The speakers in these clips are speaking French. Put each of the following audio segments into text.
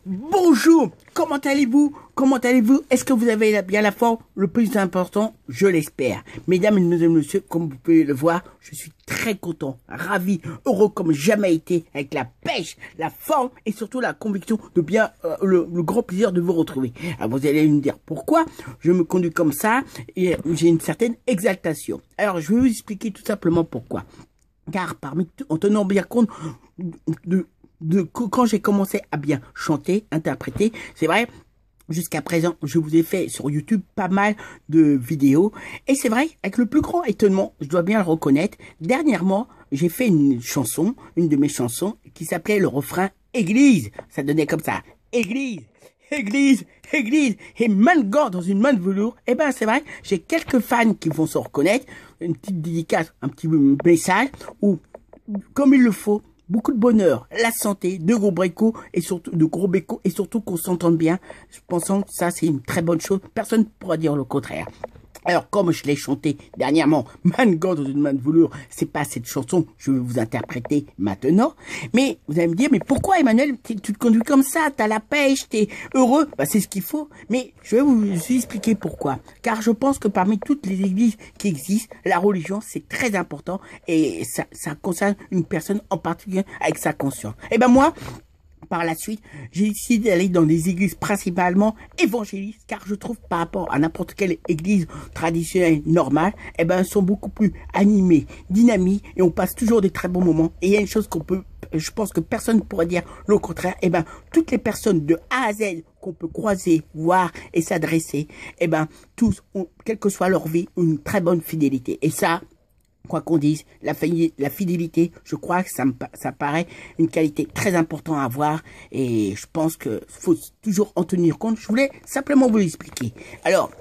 Bonjour, comment allez-vous? Comment allez-vous? Est-ce que vous avez bien la forme? Le plus important, je l'espère. Mesdames et messieurs, comme vous pouvez le voir, je suis très content, ravi, heureux comme jamais été, avec la pêche, la forme et surtout la conviction de bien, le grand plaisir de vous retrouver. Alors vous allez me dire pourquoi je me conduis comme ça et j'ai une certaine exaltation. Alors je vais vous expliquer tout simplement pourquoi. Car en tenant bien compte de quand j'ai commencé à bien chanter, interpréter, c'est vrai, jusqu'à présent, je vous ai fait sur YouTube pas mal de vidéos. Et c'est vrai, avec le plus grand étonnement, je dois bien le reconnaître, dernièrement, j'ai fait une chanson, une de mes chansons, qui s'appelait le refrain Église. Ça donnait comme ça, Église, Église, Église, et main de gant dans une main de velours. Eh ben, c'est vrai, j'ai quelques fans qui vont se reconnaître, une petite dédicace, un petit message, où, comme il le faut, beaucoup de bonheur, la santé, de gros bricots et surtout de gros bécots et surtout qu'on s'entende bien. Je pense que ça c'est une très bonne chose. Personne ne pourra dire le contraire. Alors, comme je l'ai chanté dernièrement, Mangan dans une main de velours, c'est pas cette chanson que je vais vous interpréter maintenant. Mais vous allez me dire, mais pourquoi Emmanuel, tu te conduis comme ça, t'as la pêche, t'es heureux? Bah, c'est ce qu'il faut. Mais je vais vous expliquer pourquoi. Car je pense que parmi toutes les églises qui existent, la religion, c'est très important et ça concerne une personne en particulier avec sa conscience. Et ben moi, par la suite, j'ai décidé d'aller dans des églises principalement évangélistes, car je trouve par rapport à n'importe quelle église traditionnelle normale, eh ben, elles sont beaucoup plus animées, dynamiques, et on passe toujours des très bons moments. Et il y a une chose je pense que personne ne pourrait dire le contraire, eh ben, toutes les personnes de A à Z qu'on peut croiser, voir et s'adresser, eh ben, tous ont, quelle que soit leur vie, une très bonne fidélité. Et ça, quoi qu'on dise, la fidélité, je crois que ça paraît une qualité très importante à avoir et je pense que faut toujours en tenir compte. Je voulais simplement vous l'expliquer. Alors,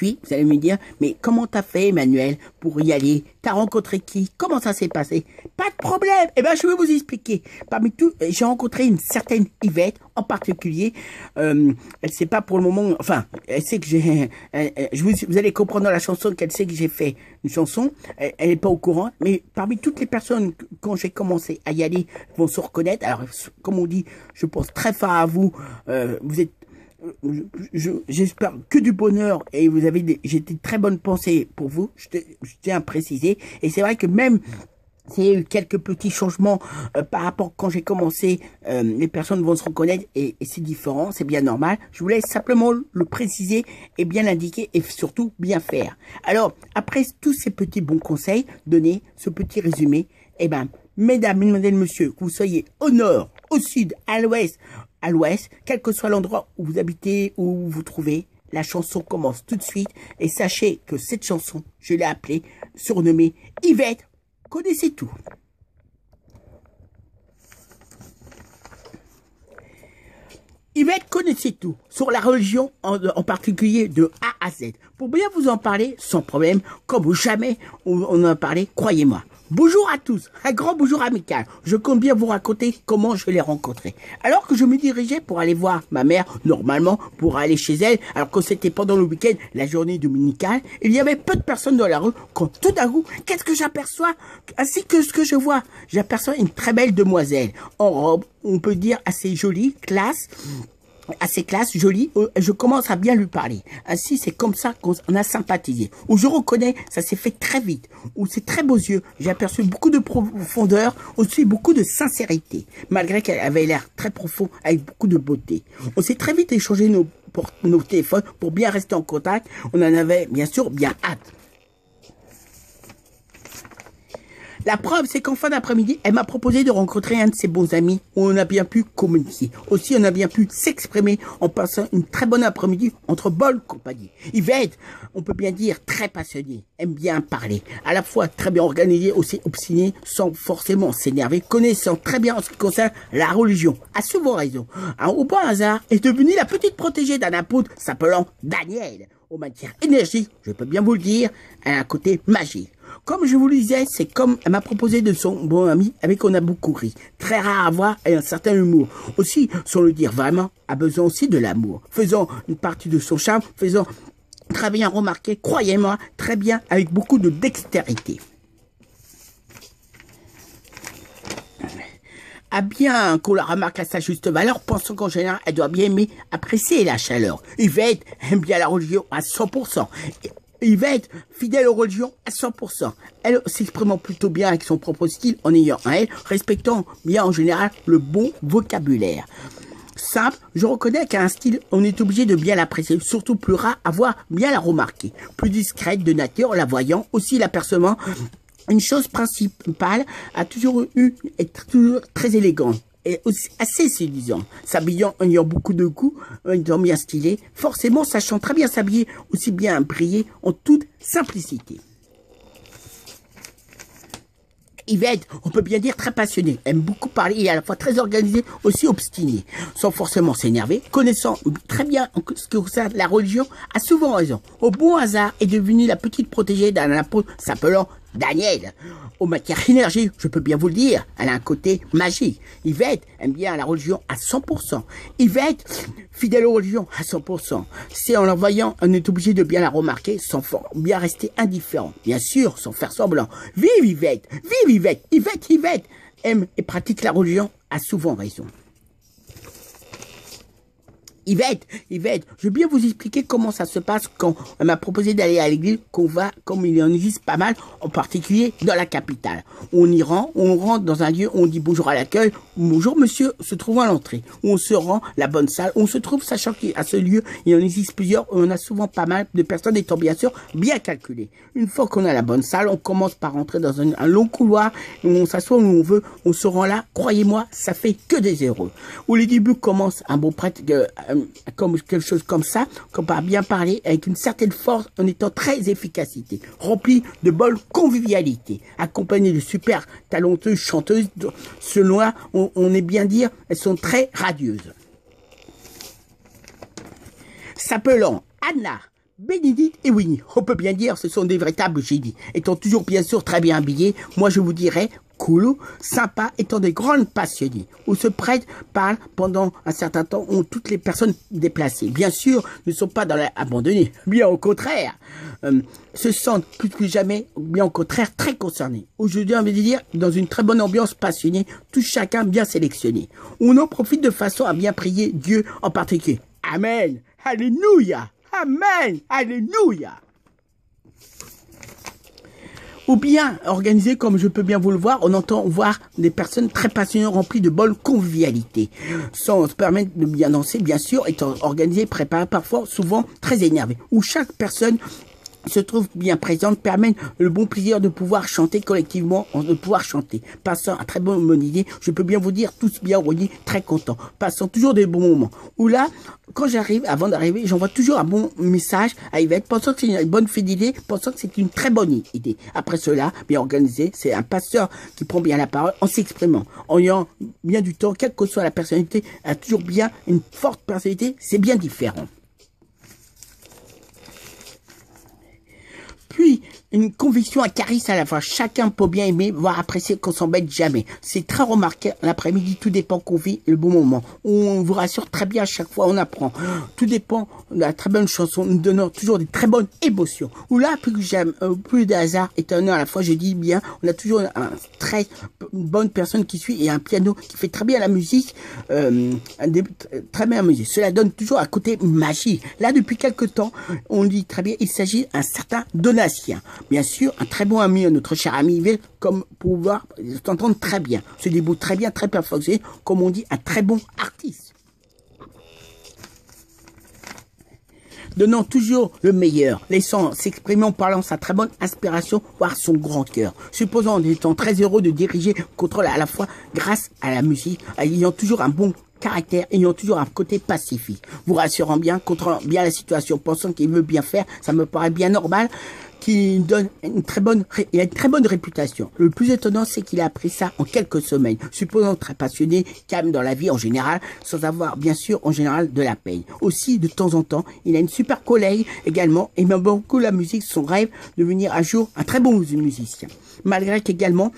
vous allez me dire, mais comment t'as fait, Emmanuel, pour y aller? T'as rencontré qui? Comment ça s'est passé? Pas de problème. Eh ben, je vais vous expliquer. Parmi tout, j'ai rencontré une certaine Yvette, en particulier. Elle sait pas pour le moment, enfin, elle sait que vous allez comprendre dans la chanson qu'elle sait que j'ai fait une chanson. Elle est pas au courant, mais parmi toutes les personnes, quand j'ai commencé à y aller, vont se reconnaître. Alors, comme on dit, je pense très fort à vous. Vous êtes j'espère que du bonheur et j'ai des très bonnes pensées pour vous, je tiens à préciser. Et c'est vrai que même s'il y a eu quelques petits changements par rapport quand j'ai commencé, les personnes vont se reconnaître et c'est différent, c'est bien normal. Je voulais simplement le préciser et bien l'indiquer et surtout bien faire. Alors, après tous ces petits bons conseils donnés, ce petit résumé, eh ben, mesdames, mesdemoiselles, messieurs, que vous soyez au nord, au sud, à l'ouest, quel que soit l'endroit où vous habitez, où vous vous trouvez, la chanson commence tout de suite. Et sachez que cette chanson, je l'ai appelée, surnommée Yvette, connaissez tout. Yvette connaissait tout sur la religion, en particulier de A à Z. Pour bien vous en parler, sans problème, comme jamais on en a parlé, croyez-moi. Bonjour à tous, un grand bonjour amical. Je compte bien vous raconter comment je l'ai rencontrée. Alors que je me dirigeais pour aller voir ma mère, normalement, pour aller chez elle, alors que c'était pendant le week-end, la journée dominicale, il y avait peu de personnes dans la rue, quand tout d'un coup, qu'est-ce que j'aperçois? Ainsi que ce que je vois, j'aperçois une très belle demoiselle, en robe, on peut dire assez jolie, assez classe, jolie, je commence à bien lui parler. Ainsi, c'est comme ça qu'on a sympathisé. Où je reconnais, ça s'est fait très vite. Où c'est très beaux yeux, j'ai aperçu beaucoup de profondeur, aussi beaucoup de sincérité. Malgré qu'elle avait l'air très profond, avec beaucoup de beauté. On s'est très vite échangé nos téléphones pour bien rester en contact. On en avait, bien sûr, bien hâte. La preuve, c'est qu'en fin d'après-midi, elle m'a proposé de rencontrer un de ses bons amis où on a bien pu communiquer. Aussi, on a bien pu s'exprimer en passant une très bonne après-midi entre bonne compagnie. Yvette, on peut bien dire très passionnée, aime bien parler, à la fois très bien organisée, aussi obstinée, sans forcément s'énerver, connaissant très bien en ce qui concerne la religion, a souvent raison. Au bon hasard, est devenue la petite protégée d'un apôtre s'appelant Daniel. En matière énergie, je peux bien vous le dire, elle a un côté magique. Comme je vous le disais, c'est comme elle m'a proposé de son bon ami avec qui on a beaucoup ri. Très rare à voir et un certain humour. Aussi, sans le dire vraiment, a besoin aussi de l'amour. Faisant une partie de son charme, faisant très bien remarquer, croyez-moi, très bien, avec beaucoup de dextérité. à bien qu'on la remarque à sa juste valeur, pensant qu'en général, elle doit bien aimer apprécier la chaleur. Yvette aime bien la religion à 100%. Yvette, fidèle aux religions à 100%. Elle s'exprime plutôt bien avec son propre style en ayant un elle, respectant bien en général le bon vocabulaire. Simple, je reconnais qu'à un style, on est obligé de bien l'apprécier, surtout plus rare à voir bien la remarquer. Plus discrète de nature, la voyant, aussi l'apercevant. Une chose principale a toujours eu, est toujours très élégante et aussi assez séduisant. S'habillant en ayant beaucoup de goût, en étant bien stylé, forcément sachant très bien s'habiller, aussi bien briller en toute simplicité. Yvette, on peut bien dire très passionnée, aime beaucoup parler et à la fois très organisée, aussi obstinée, sans forcément s'énerver, connaissant très bien ce que concerne la religion, a souvent raison. Au bon hasard est devenue la petite protégée d'un apôtre s'appelant Daniel. Aux matières énergie, je peux bien vous le dire, elle a un côté magique. Yvette aime bien la religion à 100%. Yvette, fidèle aux religions à 100%. C'est en la voyant, on est obligé de bien la remarquer sans bien rester indifférent. Bien sûr, sans faire semblant. Vive Yvette! Vive Yvette! Yvette aime et pratique la religion, a souvent raison. Yvette, je vais bien vous expliquer comment ça se passe quand elle m'a proposé d'aller à l'église, qu'on va, comme il en existe pas mal, en particulier dans la capitale. On rentre dans un lieu où on dit bonjour à l'accueil, bonjour monsieur, se trouvant à l'entrée. On se rend la bonne salle, on se trouve, sachant qu'à ce lieu, il en existe plusieurs, on a souvent pas mal de personnes étant bien sûr bien calculées. Une fois qu'on a la bonne salle, on commence par rentrer dans un long couloir, où on s'assoit où on veut, on se rend là, croyez-moi, ça fait que des heureux. Où les débuts commencent un beau prêtre, comme quelque chose comme ça, qu'on peut bien parler avec une certaine force en étant très efficacité, rempli de bonne convivialité, accompagné de super talentueuses chanteuses, selon là, on est bien dire, elles sont très radieuses. S'appelant Anna, Bénédicte et Winnie, on peut bien dire, ce sont des véritables génies, étant toujours bien sûr très bien habillés, moi je vous dirais, cool, sympa, étant des grandes passionnées, où ce prêtre parle pendant un certain temps, ont toutes les personnes déplacées. Bien sûr, ne sont pas dans l'abandonné, bien au contraire, se sentent plus que jamais, bien au contraire, très concernés. Aujourd'hui, on veut dire, dans une très bonne ambiance passionnée, tout chacun bien sélectionné. On en profite de façon à bien prier Dieu en particulier. Amen, alléluia, amen, alléluia. Ou bien organisé, comme je peux bien vous le voir, on entend voir des personnes très passionnées, remplies de bonne convivialité, sans se permettre de bien danser, bien sûr, étant organisé, préparé, parfois, souvent très énervé, où chaque personne se trouve bien présente, permet le bon plaisir de pouvoir chanter collectivement, de pouvoir chanter. Passant à très bonne idée, je peux bien vous dire, tous bien réunis, très contents, passant toujours des bons moments. Où là, quand j'arrive, avant d'arriver, j'envoie toujours un bon message à Yvette, pensant que c'est une bonne fidélité, pensant que c'est une très bonne idée. Après cela, bien organisé, c'est un pasteur qui prend bien la parole en s'exprimant, en ayant bien du temps, quelle que soit la personnalité, a toujours bien une forte personnalité, c'est bien différent. Puis, une conviction, un charisme à la fois. Chacun peut bien aimer, voire apprécier qu'on s'embête jamais. C'est très remarqué. L'après-midi, tout dépend qu'on vit le bon moment. On vous rassure très bien à chaque fois, on apprend. Tout dépend de la très bonne chanson, nous donnant toujours des très bonnes émotions. Ou là, plus que j'aime, plus de hasard, étonnant à la fois, je dis bien, on a toujours une très bonne personne qui suit et un piano qui fait très bien la musique, très bien la musique. Cela donne toujours un côté magique. Là, depuis quelque temps, on dit très bien, il s'agit d'un certain Donatien. Bien sûr, un très bon ami, notre cher ami Yvette, comme pouvoir s'entendre très bien, se débrouille très bien, très perfectionné, comme on dit, un très bon artiste. Donnant toujours le meilleur, laissant s'exprimer en parlant sa très bonne inspiration, voire son grand cœur. Supposant en étant très heureux de diriger, contrôle à la fois grâce à la musique, ayant toujours un bon caractère, ayant toujours un côté pacifique. Vous rassurant bien, contrôlant bien la situation, pensant qu'il veut bien faire, ça me paraît bien normal, qu'il donne une très bonne réputation. Le plus étonnant, c'est qu'il a appris ça en quelques semaines, supposant très passionné, calme dans la vie en général, sans avoir bien sûr en général de la peine. Aussi, de temps en temps, il a une super collègue également, et même beaucoup la musique, son rêve de devenir un jour un très bon musicien. Malgré qu'également,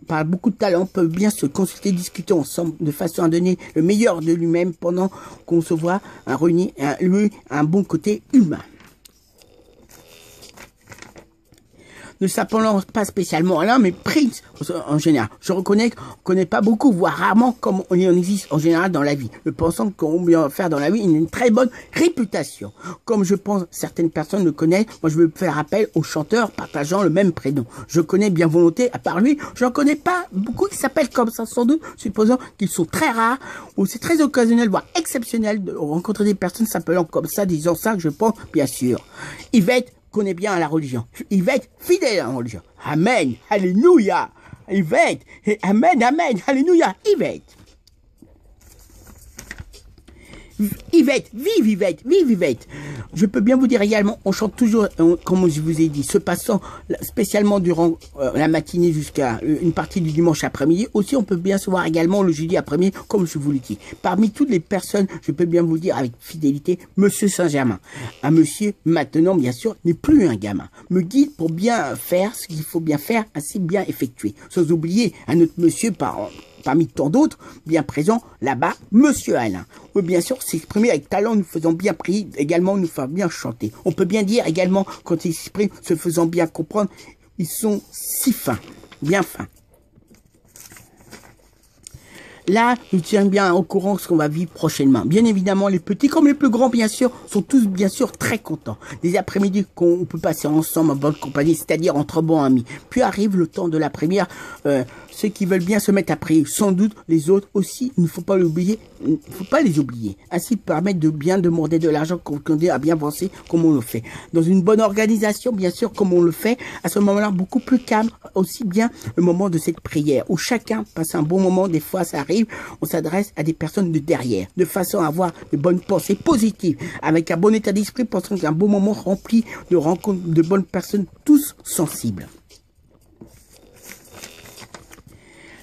par beaucoup de talent, peuvent bien se consulter, discuter ensemble de façon à donner le meilleur de lui-même pendant qu'on se voit un bon côté humain. ne s'appelant pas spécialement Alain, mais Prince en général. Je connais pas beaucoup, voire rarement, comme on en existe en général dans la vie. Je pensant qu'on bien faire dans la vie une très bonne réputation. Comme je pense certaines personnes le connaissent, moi je veux faire appel aux chanteurs partageant le même prénom. Je connais bien volonté, à part lui, je n'en connais pas beaucoup qui s'appellent comme ça, sans doute, supposant qu'ils sont très rares, ou c'est très occasionnel, voire exceptionnel de rencontrer des personnes s'appelant comme ça, disant ça, je pense, bien sûr. Yvette connaît bien la religion. Yvette, fidèle à la religion. Amen, alléluia. Yvette, amen, amen, alléluia, Yvette. Yvette, vive Yvette, vive Yvette. Je peux bien vous dire également, on chante toujours, comme je vous ai dit, se passant spécialement durant la matinée jusqu'à une partie du dimanche après-midi. Aussi, on peut bien se voir également le jeudi après-midi, comme je vous l'ai dit. Parmi toutes les personnes, je peux bien vous dire avec fidélité, Monsieur Saint-Germain. Un monsieur, maintenant, bien sûr, n'est plus un gamin. Me guide pour bien faire ce qu'il faut bien faire, ainsi bien effectuer. Sans oublier un autre monsieur parmi tant d'autres, bien présent là-bas, Monsieur Alain. Oui, bien sûr, s'exprimer avec talent, nous faisons bien prier, également nous faire bien chanter. On peut bien dire également, quand ils s'expriment, se faisant bien comprendre, ils sont si fins, bien fins. Là, nous tiens bien au courant de ce qu'on va vivre prochainement. Bien évidemment, les petits comme les plus grands, bien sûr, sont tous, bien sûr, très contents. Des après-midi qu'on peut passer ensemble en bonne compagnie, c'est-à-dire entre bons amis. Puis arrive le temps de la première, ceux qui veulent bien se mettre à prier. Sans doute, les autres aussi, il ne faut pas l'oublier, il ne faut pas les oublier. Ainsi, permettre de bien demander de l'argent qu'on dit à bien penser comme on le fait. Dans une bonne organisation, bien sûr, comme on le fait, à ce moment-là, beaucoup plus calme, aussi bien le moment de cette prière, où chacun passe un bon moment, des fois ça arrive, on s'adresse à des personnes de derrière, de façon à avoir de bonnes pensées positives, avec un bon état d'esprit, pensant qu'un bon moment rempli de rencontres de bonnes personnes, tous sensibles.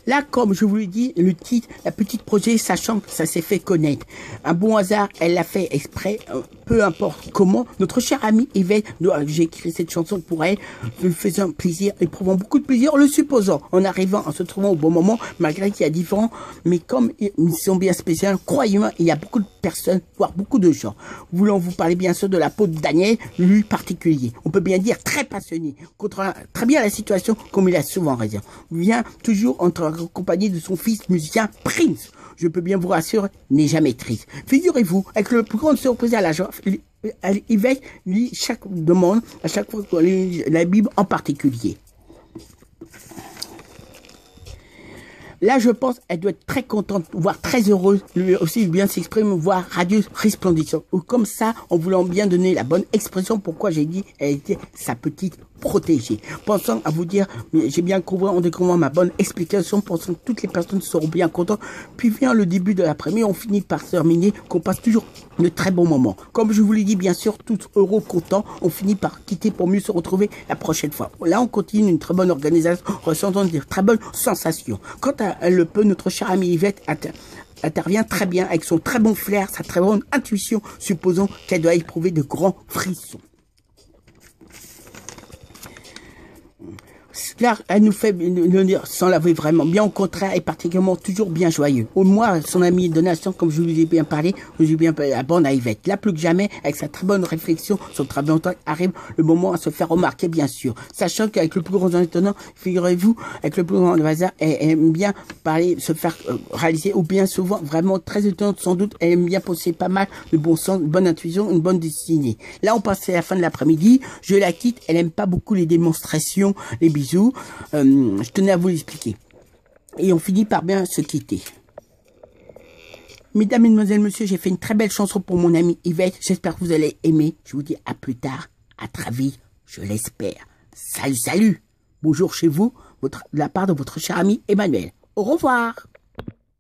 Là, comme je vous l'ai dit, le titre, la petite projet, sachant que ça s'est fait connaître. Un bon hasard, elle l'a fait exprès, peu importe comment. Notre chère amie Yvette, j'ai écrit cette chanson pour elle, lui faisant plaisir, éprouvant beaucoup de plaisir, le supposant, en arrivant, en se trouvant au bon moment, malgré qu'il y a différents, mais comme ils sont bien spéciaux, croyez-moi, il y a beaucoup de personnes, voire beaucoup de gens. Voulant vous parler bien sûr de la peau de Daniel, lui particulier. On peut bien dire très passionné, contrôlant très bien la situation, comme il a souvent raison. Vient toujours accompagné de son fils musicien Prince. Je peux bien vous rassurer, n'est jamais triste. Figurez-vous, avec le plus grande surprise à la joie, Yvette lit chaque demande, à chaque fois qu'on lit la Bible en particulier. Là, je pense, elle doit être très contente, voire très heureuse, lui aussi bien s'exprimer, voire radieuse, resplendissante. Ou comme ça, en voulant bien donner la bonne expression, pourquoi j'ai dit, elle était sa petite protégée. Pensant à vous dire, mais j'ai bien compris, en découvrant ma bonne explication, pensant que toutes les personnes seront bien contentes. Puis vient le début de l'après-midi, on finit par se terminer, qu'on passe toujours de très bons moments. Comme je vous l'ai dit, bien sûr, tous heureux, contents, on finit par quitter pour mieux se retrouver la prochaine fois. Là, on continue une très bonne organisation, ressentant de très bonnes sensations. Quant à le peu, notre chère amie Yvette intervient très bien avec son très bon flair, sa très bonne intuition, supposons qu'elle doit éprouver de grands frissons. Là, elle nous fait le dire sans l'avouer vraiment. Bien au contraire, et particulièrement toujours bien joyeux. Au moins, son ami Donation, comme je vous ai bien parlé, je vous ai bien parlé, la bande à Yvette. Là, plus que jamais, avec sa très bonne réflexion, son très bon temps, arrive le moment à se faire remarquer, bien sûr. Sachant qu'avec le plus grand étonnant, figurez-vous, avec le plus grand hasard, elle aime bien parler, se faire réaliser, ou bien souvent, vraiment très étonnante, sans doute, elle aime bien posséder pas mal de bon sens, une bonne intuition, une bonne destinée. Là, on passe à la fin de l'après-midi, je la quitte, elle aime pas beaucoup les démonstrations, les bisous. Je tenais à vous l'expliquer. Et on finit par bien se quitter. Mesdames, Mesdemoiselles, Messieurs, j'ai fait une très belle chanson pour mon ami Yvette. J'espère que vous allez aimer. Je vous dis à plus tard, à très vite, je l'espère. Salut, salut. Bonjour chez vous, de la part de votre cher ami Emmanuel. Au revoir.